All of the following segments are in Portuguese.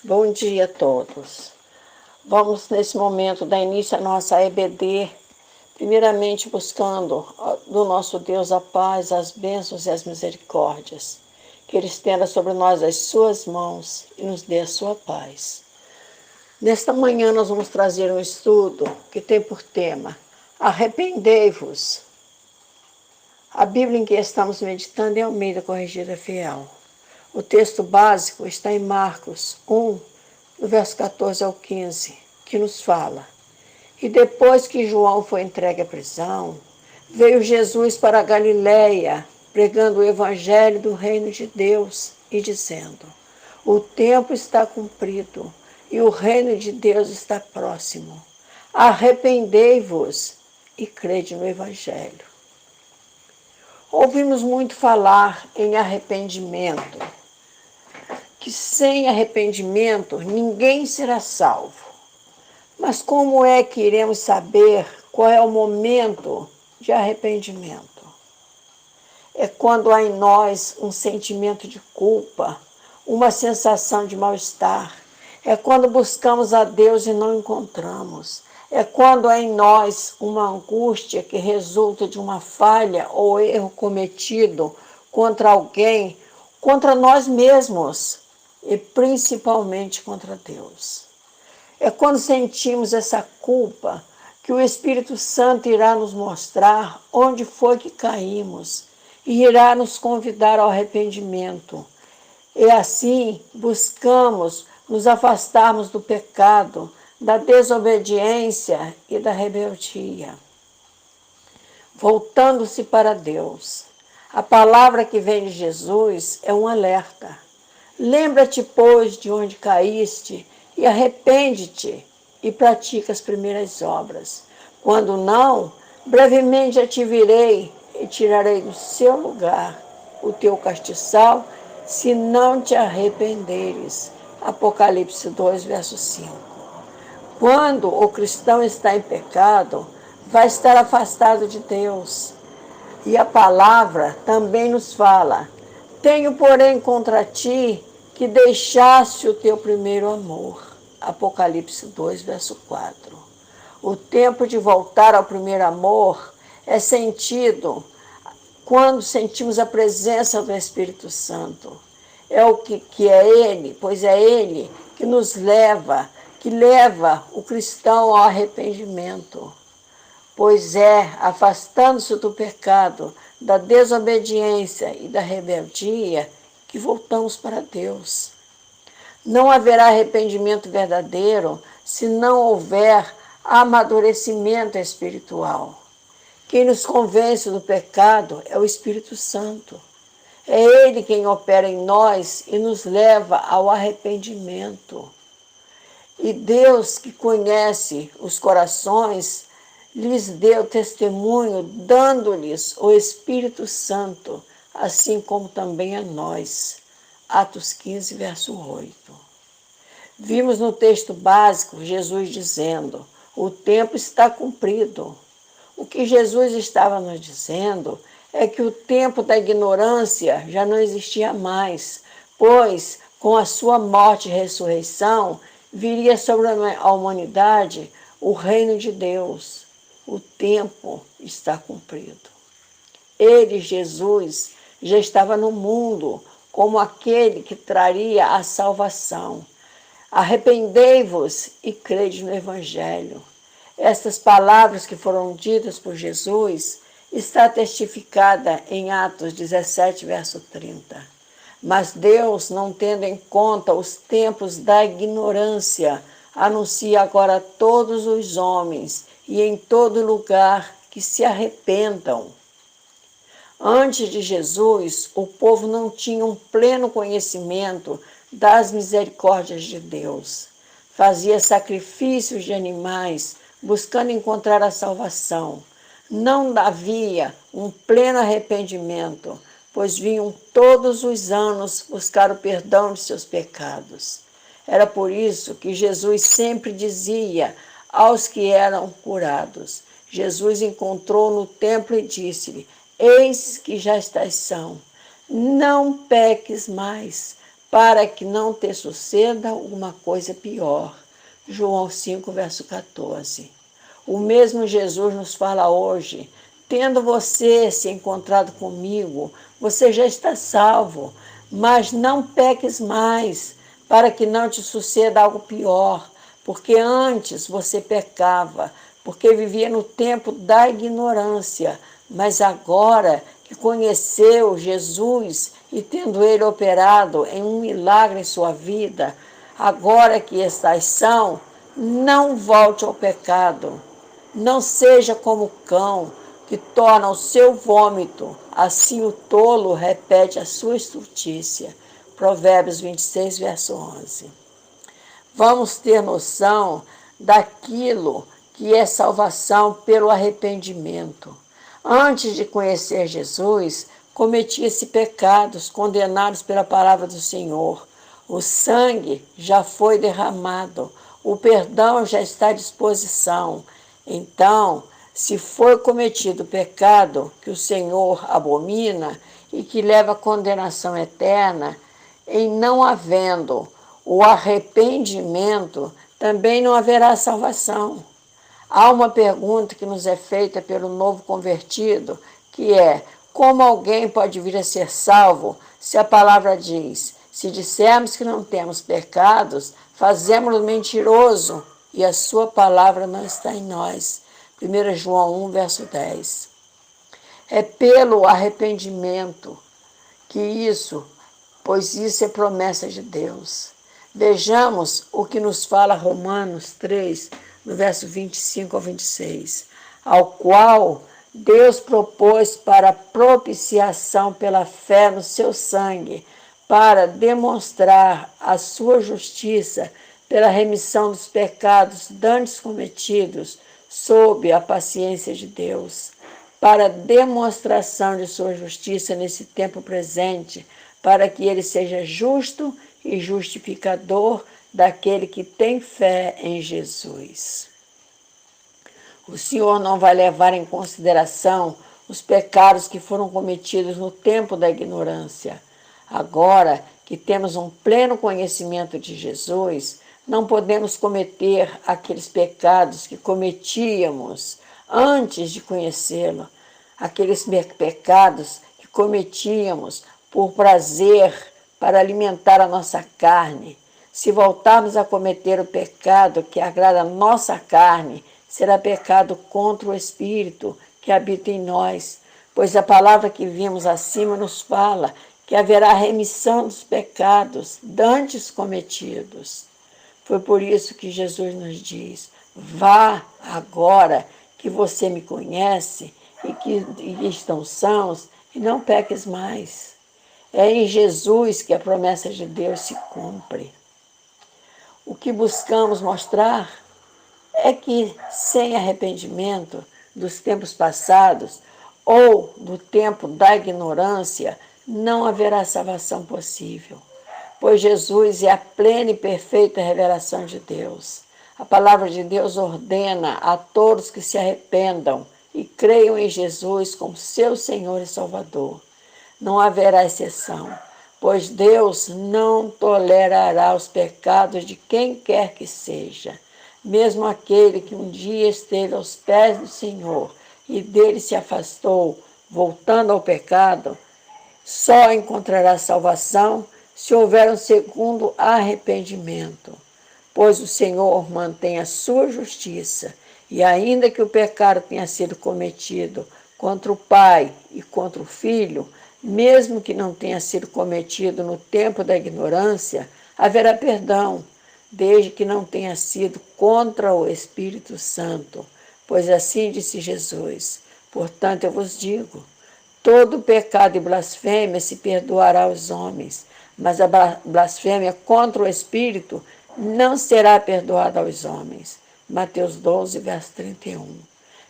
Bom dia a todos. Vamos, nesse momento, dar início à nossa EBD, primeiramente buscando do nosso Deus a paz, as bênçãos e as misericórdias. Que Ele estenda sobre nós as suas mãos e nos dê a sua paz. Nesta manhã nós vamos trazer um estudo que tem por tema Arrependei-vos. A Bíblia em que estamos meditando é Almeida Corrigida Fiel. O texto básico está em Marcos 1, do verso 14 ao 15, que nos fala: E depois que João foi entregue à prisão, veio Jesus para a Galiléia, pregando o evangelho do reino de Deus e dizendo: O tempo está cumprido e o reino de Deus está próximo. Arrependei-vos e crede no evangelho. Ouvimos muito falar em arrependimento, que sem arrependimento ninguém será salvo. Mas como é que iremos saber qual é o momento de arrependimento? É quando há em nós um sentimento de culpa, uma sensação de mal-estar. É quando buscamos a Deus e não encontramos. É quando há em nós uma angústia que resulta de uma falha ou erro cometido contra alguém, contra nós mesmos e principalmente contra Deus. É quando sentimos essa culpa que o Espírito Santo irá nos mostrar onde foi que caímos e irá nos convidar ao arrependimento. E assim buscamos nos afastarmos do pecado, da desobediência e da rebeldia, voltando-se para Deus. A palavra que vem de Jesus é um alerta. Lembra-te, pois, de onde caíste e arrepende-te e pratica as primeiras obras. Quando não, brevemente já te virei e tirarei do seu lugar o teu castiçal, se não te arrependeres. Apocalipse 2, verso 5. Quando o cristão está em pecado, vai estar afastado de Deus. E a palavra também nos fala: tenho, porém, contra ti que deixaste o teu primeiro amor. Apocalipse 2, verso 4. O tempo de voltar ao primeiro amor é sentido quando sentimos a presença do Espírito Santo. É o que é Ele, pois é Ele que nos leva, que leva o cristão ao arrependimento. Pois é afastando-se do pecado, da desobediência e da rebeldia que voltamos para Deus. Não haverá arrependimento verdadeiro se não houver amadurecimento espiritual. Quem nos convence do pecado é o Espírito Santo. É Ele quem opera em nós e nos leva ao arrependimento. E Deus, que conhece os corações, lhes deu testemunho, dando-lhes o Espírito Santo, assim como também a nós. Atos 15, verso 8. Vimos no texto básico Jesus dizendo: o tempo está cumprido. O que Jesus estava nos dizendo é que o tempo da ignorância já não existia mais, pois com a sua morte e ressurreição viria sobre a humanidade o reino de Deus. O tempo está cumprido. Ele, Jesus, já estava no mundo como aquele que traria a salvação. Arrependei-vos e crede no Evangelho. Estas palavras que foram ditas por Jesus está testificada em Atos 17, verso 30. Mas Deus, não tendo em conta os tempos da ignorância, anuncia agora a todos os homens e em todo lugar que se arrependam. Antes de Jesus, o povo não tinha um pleno conhecimento das misericórdias de Deus. Fazia sacrifícios de animais, buscando encontrar a salvação. Não havia um pleno arrependimento, pois vinham todos os anos buscar o perdão de seus pecados. Era por isso que Jesus sempre dizia aos que eram curados. Jesus encontrou no templo e disse-lhe: eis que já estás são, não peques mais, para que não te suceda alguma coisa pior. João 5, verso 14. O mesmo Jesus nos fala hoje: tendo você se encontrado comigo, você já está salvo, mas não peques mais, para que não te suceda algo pior, porque antes você pecava, porque vivia no tempo da ignorância, mas agora que conheceu Jesus e tendo ele operado em um milagre em sua vida, agora que estás são, não volte ao pecado. Não seja como o cão que torna o seu vômito, assim o tolo repete a sua estultícia. Provérbios 26, verso 11. Vamos ter noção daquilo que é salvação pelo arrependimento. Antes de conhecer Jesus, cometia-se pecados condenados pela palavra do Senhor. O sangue já foi derramado, o perdão já está à disposição. Então, se foi cometido pecado que o Senhor abomina e que leva à condenação eterna, em não havendo o arrependimento, também não haverá salvação. Há uma pergunta que nos é feita pelo novo convertido, que é: como alguém pode vir a ser salvo se a palavra diz: se dissermos que não temos pecados, fazemos-lo mentiroso e a sua palavra não está em nós. 1 João 1, verso 10. É pelo arrependimento pois isso é promessa de Deus. Vejamos o que nos fala Romanos 3, no verso 25 ao 26, ao qual Deus propôs para propiciação pela fé no seu sangue, para demonstrar a sua justiça pela remissão dos pecados dantes cometidos sob a paciência de Deus, para demonstração de sua justiça nesse tempo presente, para que ele seja justo e justificador daquele que tem fé em Jesus. O Senhor não vai levar em consideração os pecados que foram cometidos no tempo da ignorância. Agora que temos um pleno conhecimento de Jesus, não podemos cometer aqueles pecados que cometíamos antes de conhecê-lo, aqueles pecados que cometíamos por prazer, para alimentar a nossa carne. Se voltarmos a cometer o pecado que agrada a nossa carne, será pecado contra o Espírito que habita em nós, pois a palavra que vimos acima nos fala que haverá remissão dos pecados dantes cometidos. Foi por isso que Jesus nos diz: vá agora que você me conhece e que estão sãos, e não peques mais. É em Jesus que a promessa de Deus se cumpre. O que buscamos mostrar é que sem arrependimento dos tempos passados ou do tempo da ignorância, não haverá salvação possível, pois Jesus é a plena e perfeita revelação de Deus. A palavra de Deus ordena a todos que se arrependam e creiam em Jesus como seu Senhor e Salvador. Não haverá exceção, pois Deus não tolerará os pecados de quem quer que seja. Mesmo aquele que um dia esteve aos pés do Senhor e dele se afastou, voltando ao pecado, só encontrará salvação se houver um segundo arrependimento, pois o Senhor mantém a sua justiça, e ainda que o pecado tenha sido cometido contra o Pai e contra o Filho, mesmo que não tenha sido cometido no tempo da ignorância, haverá perdão, desde que não tenha sido contra o Espírito Santo, pois assim disse Jesus: portanto eu vos digo, todo pecado e blasfêmia se perdoará aos homens, mas a blasfêmia contra o Espírito não será perdoada aos homens. Mateus 12, verso 31.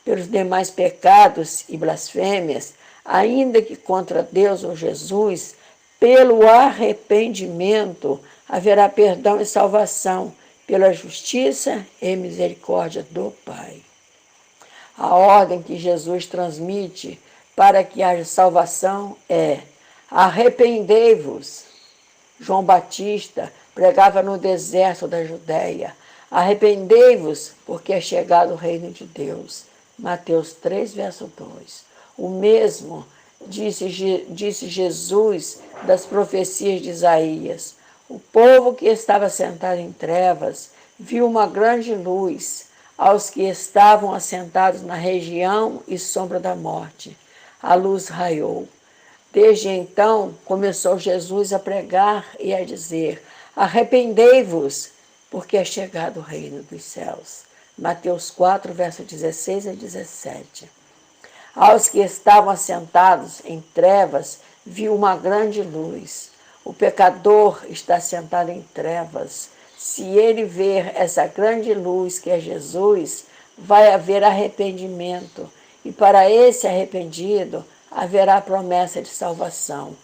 Pelos demais pecados e blasfêmias, ainda que contra Deus ou Jesus, pelo arrependimento haverá perdão e salvação, pela justiça e misericórdia do Pai. A ordem que Jesus transmite para que haja salvação é: arrependei-vos João Batista pregava no deserto da Judéia: arrependei-vos, porque é chegado o reino de Deus. Mateus 3, verso 2. O mesmo disse Jesus das profecias de Isaías. O povo que estava sentado em trevas viu uma grande luz. Aos que estavam assentados na região e sombra da morte, a luz raiou. Desde então, começou Jesus a pregar e a dizer: arrependei-vos, porque é chegado o reino dos céus. Mateus 4, verso 16 a 17. Aos que estavam assentados em trevas, viu uma grande luz. O pecador está sentado em trevas. Se ele ver essa grande luz que é Jesus, vai haver arrependimento. E para esse arrependido, haverá promessa de salvação.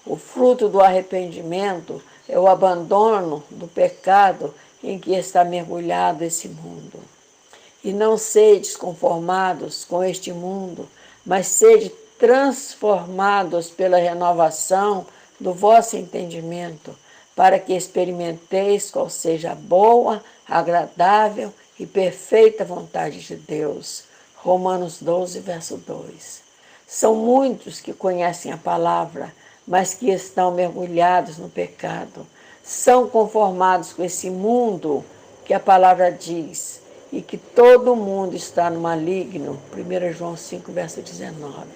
O fruto do arrependimento é o abandono do pecado em que está mergulhado esse mundo. E não sedes conformados com este mundo, mas sede transformados pela renovação do vosso entendimento, para que experimenteis qual seja a boa, agradável e perfeita vontade de Deus. Romanos 12, verso 2. São muitos que conhecem a palavra, mas que estão mergulhados no pecado. São conformados com esse mundo que a palavra diz, e que todo mundo está no maligno. 1 João 5, verso 19.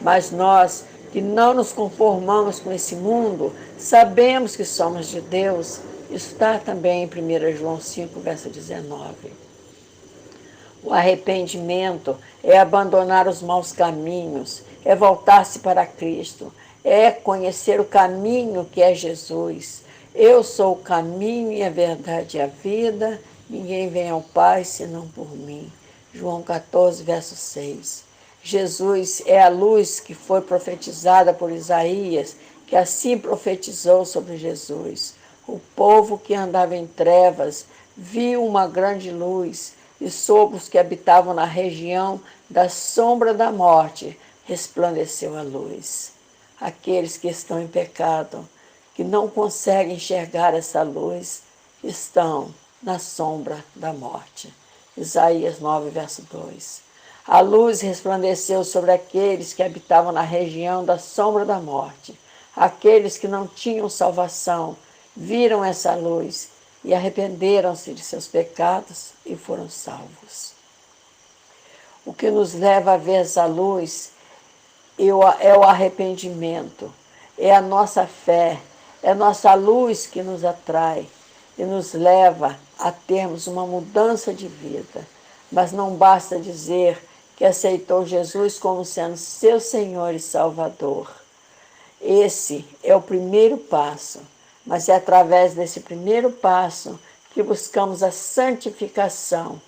Mas nós, que não nos conformamos com esse mundo, sabemos que somos de Deus. Está também em 1 João 5, verso 19. O arrependimento é abandonar os maus caminhos, é voltar-se para Cristo, é conhecer o caminho que é Jesus. Eu sou o caminho e a verdade e a vida, ninguém vem ao Pai senão por mim. João 14, verso 6. Jesus é a luz que foi profetizada por Isaías, que assim profetizou sobre Jesus. O povo que andava em trevas viu uma grande luz, e sobre os que habitavam na região da sombra da morte resplandeceu a luz. Aqueles que estão em pecado, que não conseguem enxergar essa luz, estão na sombra da morte. Isaías 9, verso 2. A luz resplandeceu sobre aqueles que habitavam na região da sombra da morte. Aqueles que não tinham salvação viram essa luz e arrependeram-se de seus pecados e foram salvos. O que nos leva a ver essa luz é o arrependimento, é a nossa fé, é a nossa luz que nos atrai e nos leva a termos uma mudança de vida. Mas não basta dizer que aceitou Jesus como sendo seu Senhor e Salvador. Esse é o primeiro passo, mas é através desse primeiro passo que buscamos a santificação,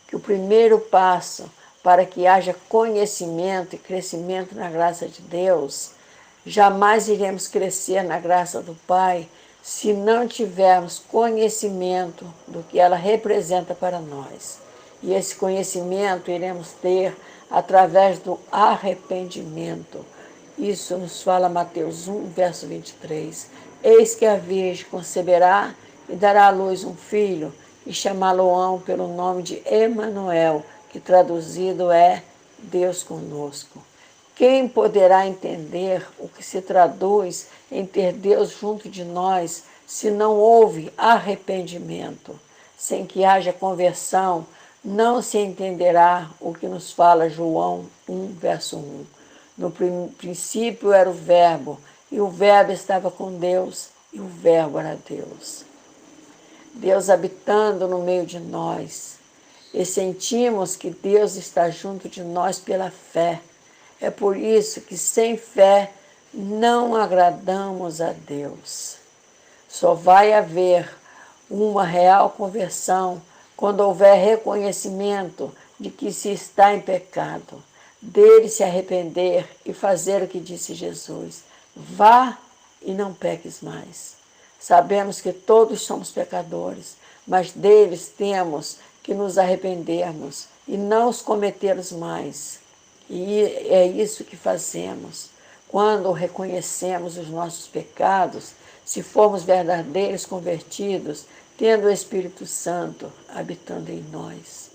que o primeiro passo para que haja conhecimento e crescimento na graça de Deus. Jamais iremos crescer na graça do Pai se não tivermos conhecimento do que ela representa para nós. E esse conhecimento iremos ter através do arrependimento. Isso nos fala Mateus 1, verso 23. Eis que a Virgem conceberá e dará à luz um filho, e chamá-lo-ão pelo nome de Emanuel, que traduzido é Deus conosco. Quem poderá entender o que se traduz em ter Deus junto de nós, se não houve arrependimento? Sem que haja conversão, não se entenderá o que nos fala João 1, verso 1. No princípio era o Verbo, e o Verbo estava com Deus, e o Verbo era Deus. Deus habitando no meio de nós, e sentimos que Deus está junto de nós pela fé. É por isso que sem fé não agradamos a Deus. Só vai haver uma real conversão quando houver reconhecimento de que se está em pecado, dele se arrepender e fazer o que disse Jesus: vá e não peques mais. Sabemos que todos somos pecadores, mas deles temos que nos arrependermos e não os cometermos mais. E é isso que fazemos. Quando reconhecemos os nossos pecados, se formos verdadeiros convertidos, tendo o Espírito Santo habitando em nós.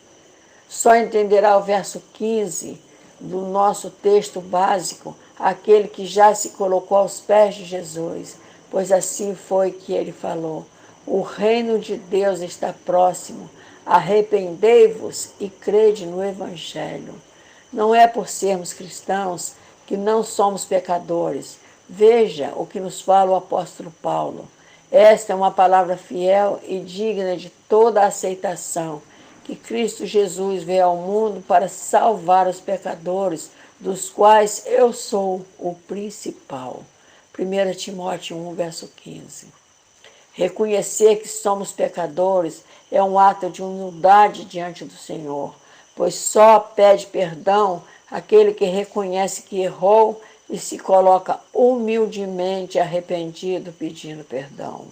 Só entenderá o verso 15 do nosso texto básico aquele que já se colocou aos pés de Jesus, pois assim foi que ele falou: o reino de Deus está próximo, arrependei-vos e crede no Evangelho. Não é por sermos cristãos que não somos pecadores. Veja o que nos fala o apóstolo Paulo. Esta é uma palavra fiel e digna de toda aceitação, que Cristo Jesus veio ao mundo para salvar os pecadores, dos quais eu sou o principal. 1 Timóteo 1, verso 15. Reconhecer que somos pecadores é um ato de humildade diante do Senhor, pois só pede perdão aquele que reconhece que errou e se coloca humildemente arrependido pedindo perdão.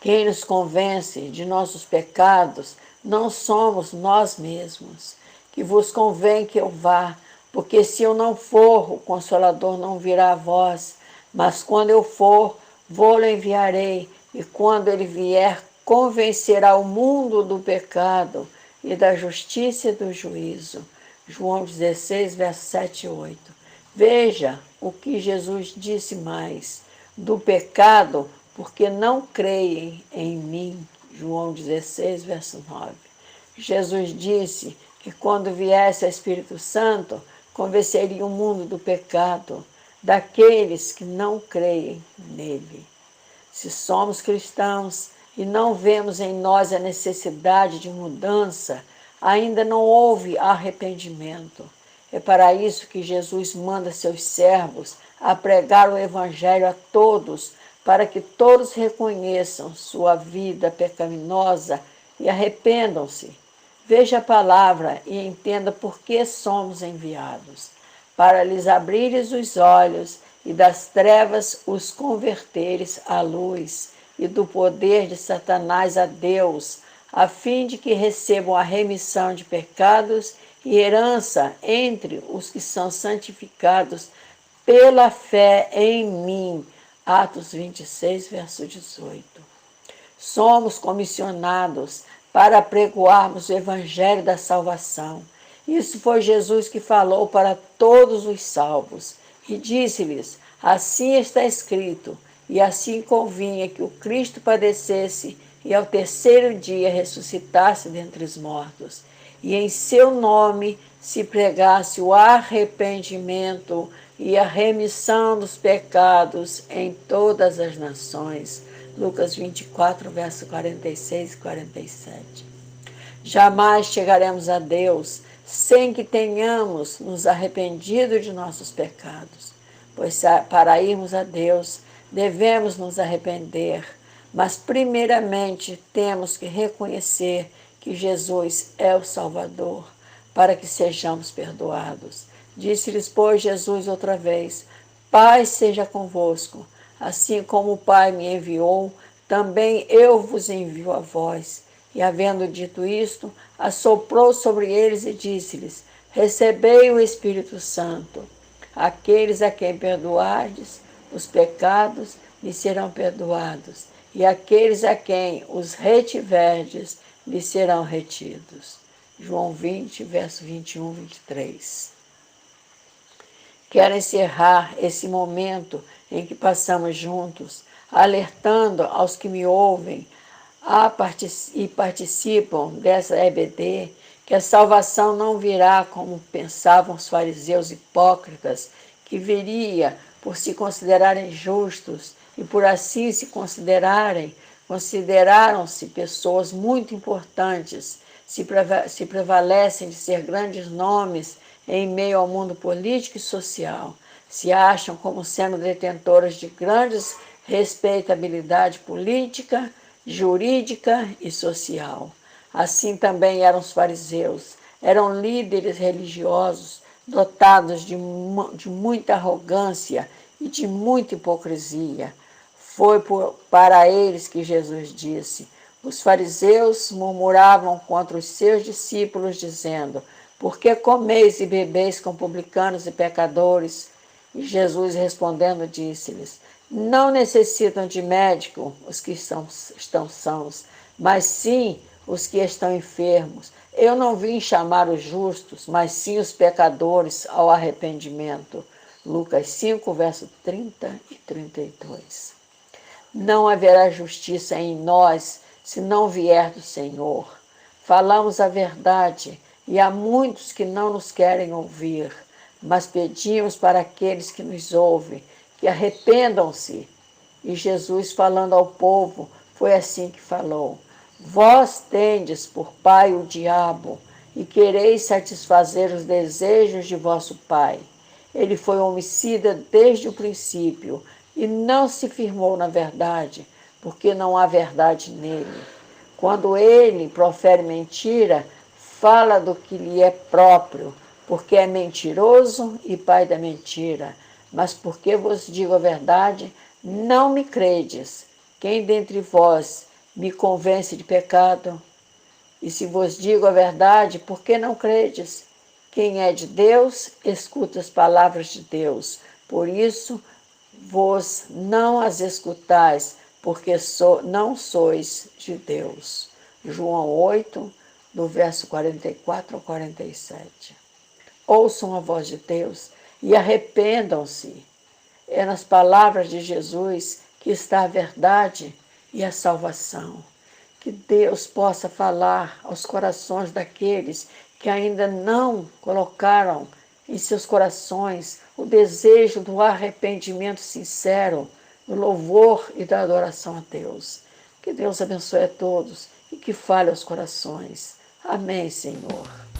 Quem nos convence de nossos pecados não somos nós mesmos, que vos convém que eu vá, porque se eu não for, o Consolador não virá a vós, mas quando eu for, vou-lo enviarei, e quando ele vier, convencerá o mundo do pecado e da justiça e do juízo. João 16, versos 7 e 8. Veja o que Jesus disse mais: do pecado, porque não creem em mim. João 16, verso 9. Jesus disse que quando viesse o Espírito Santo, convenceria o mundo do pecado, daqueles que não creem nele. Se somos cristãos e não vemos em nós a necessidade de mudança, ainda não houve arrependimento. É para isso que Jesus manda seus servos a pregar o Evangelho a todos, para que todos reconheçam sua vida pecaminosa e arrependam-se. Veja a palavra e entenda por que somos enviados, para lhes abrires os olhos e das trevas os converteres à luz, e do poder de Satanás a Deus, a fim de que recebam a remissão de pecados e herança entre os que são santificados pela fé em mim. Atos 26, verso 18. Somos comissionados para pregoarmos o Evangelho da salvação. Isso foi Jesus que falou para todos os salvos e disse-lhes: assim está escrito, e assim convinha que o Cristo padecesse e ao terceiro dia ressuscitasse dentre os mortos, e em seu nome se pregasse o arrependimento e a remissão dos pecados em todas as nações. Lucas 24, verso 46 e 47. Jamais chegaremos a Deus sem que tenhamos nos arrependido de nossos pecados, pois para irmos a Deus devemos nos arrepender, mas primeiramente temos que reconhecer que Jesus é o Salvador, para que sejamos perdoados. Disse-lhes, pois, Jesus outra vez: paz seja convosco. Assim como o Pai me enviou, também eu vos envio a vós. E, havendo dito isto, assoprou sobre eles e disse-lhes: recebei o Espírito Santo. Aqueles a quem perdoardes os pecados lhes serão perdoados, e aqueles a quem os retiverdes lhes serão retidos. João 20, verso 21, 23. Quero encerrar esse momento em que passamos juntos, alertando aos que me ouvem e participam dessa EBD, que a salvação não virá como pensavam os fariseus hipócritas, que viria por se considerarem justos e por assim se consideraram-se pessoas muito importantes, se prevalecem de ser grandes nomes em meio ao mundo político e social, se acham como sendo detentoras de grandes respeitabilidade política, jurídica e social. Assim também eram os fariseus, eram líderes religiosos dotados de muita arrogância e de muita hipocrisia. Foi para eles que Jesus disse: os fariseus murmuravam contra os seus discípulos, dizendo: por que comeis e bebeis com publicanos e pecadores? E Jesus respondendo disse-lhes: Não necessitam de médico os que estão sãos, mas sim os que estão enfermos. Eu não vim chamar os justos, mas sim os pecadores ao arrependimento. Lucas 5, verso 30 e 32. Não haverá justiça em nós se não vier do Senhor. Falamos a verdade e há muitos que não nos querem ouvir, mas pedimos para aqueles que nos ouvem que arrependam-se. E Jesus, falando ao povo, foi assim que falou: Vós tendes por pai o diabo e quereis satisfazer os desejos de vosso pai. Ele foi homicida desde o princípio e não se firmou na verdade, porque não há verdade nele. Quando ele profere mentira, fala do que lhe é próprio, porque é mentiroso e pai da mentira. Mas porque vos digo a verdade, não me credes. Quem dentre vós me convence de pecado? E se vos digo a verdade, por que não credes? Quem é de Deus, escuta as palavras de Deus. Por isso, vos não as escutais, porque não sois de Deus. João 8, do verso 44 ao 47. Ouçam a voz de Deus e arrependam-se. É nas palavras de Jesus que está a verdade e a salvação. Que Deus possa falar aos corações daqueles que ainda não colocaram em seus corações o desejo do arrependimento sincero, do louvor e da adoração a Deus. Que Deus abençoe a todos e que fale aos corações. Amém, Senhor.